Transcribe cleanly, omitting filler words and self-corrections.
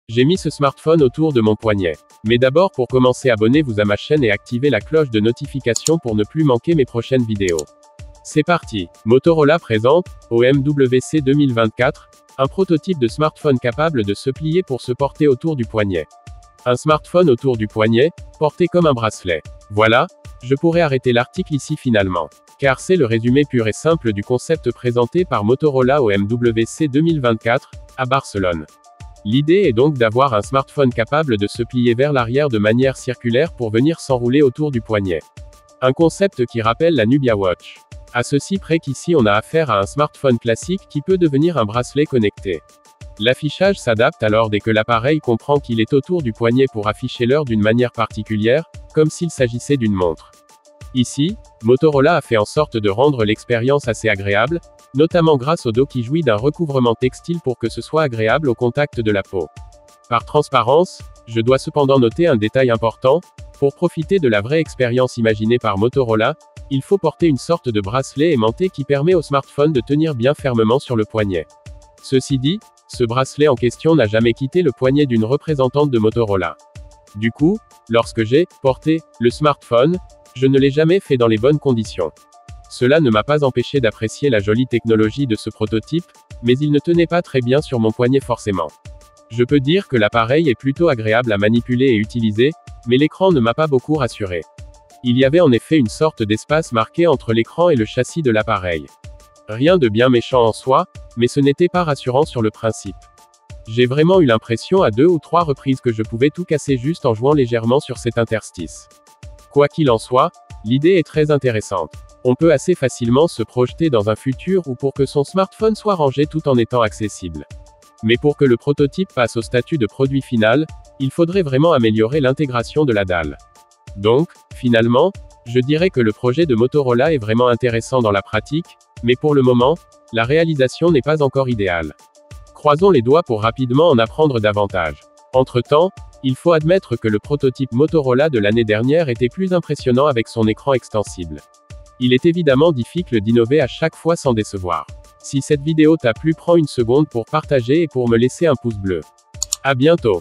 J'ai mis ce smartphone autour de mon poignet. Mais d'abord, pour commencer, abonnez-vous à ma chaîne et activez la cloche de notification pour ne plus manquer mes prochaines vidéos. C'est parti. Motorola présente, au MWC 2024, un prototype de smartphone capable de se plier pour se porter autour du poignet. Un smartphone autour du poignet, porté comme un bracelet. Voilà, je pourrais arrêter l'article ici finalement. Car c'est le résumé pur et simple du concept présenté par Motorola au MWC 2024, à Barcelone. L'idée est donc d'avoir un smartphone capable de se plier vers l'arrière de manière circulaire pour venir s'enrouler autour du poignet. Un concept qui rappelle la Nubia Watch. À ceci près qu'ici on a affaire à un smartphone classique qui peut devenir un bracelet connecté. L'affichage s'adapte alors dès que l'appareil comprend qu'il est autour du poignet pour afficher l'heure d'une manière particulière, comme s'il s'agissait d'une montre. Ici, Motorola a fait en sorte de rendre l'expérience assez agréable, notamment grâce au dos qui jouit d'un recouvrement textile pour que ce soit agréable au contact de la peau. Par transparence, je dois cependant noter un détail important, pour profiter de la vraie expérience imaginée par Motorola, il faut porter une sorte de bracelet aimanté qui permet au smartphone de tenir bien fermement sur le poignet. Ceci dit, ce bracelet en question n'a jamais quitté le poignet d'une représentante de Motorola. Du coup, lorsque j'ai porté le smartphone, je ne l'ai jamais fait dans les bonnes conditions. Cela ne m'a pas empêché d'apprécier la jolie technologie de ce prototype, mais il ne tenait pas très bien sur mon poignet forcément. Je peux dire que l'appareil est plutôt agréable à manipuler et utiliser, mais l'écran ne m'a pas beaucoup rassuré. Il y avait en effet une sorte d'espace marqué entre l'écran et le châssis de l'appareil. Rien de bien méchant en soi, mais ce n'était pas rassurant sur le principe. J'ai vraiment eu l'impression à 2 ou 3 reprises que je pouvais tout casser juste en jouant légèrement sur cet interstice. Quoi qu'il en soit, l'idée est très intéressante. On peut assez facilement se projeter dans un futur où pour que son smartphone soit rangé tout en étant accessible. Mais pour que le prototype passe au statut de produit final, il faudrait vraiment améliorer l'intégration de la dalle. Donc, finalement, je dirais que le projet de Motorola est vraiment intéressant dans la pratique, mais pour le moment, la réalisation n'est pas encore idéale. Croisons les doigts pour rapidement en apprendre davantage. Entre-temps, il faut admettre que le prototype Motorola de l'année dernière était plus impressionnant avec son écran extensible. Il est évidemment difficile d'innover à chaque fois sans décevoir. Si cette vidéo t'a plu, prends une seconde pour partager et pour me laisser un pouce bleu. À bientôt.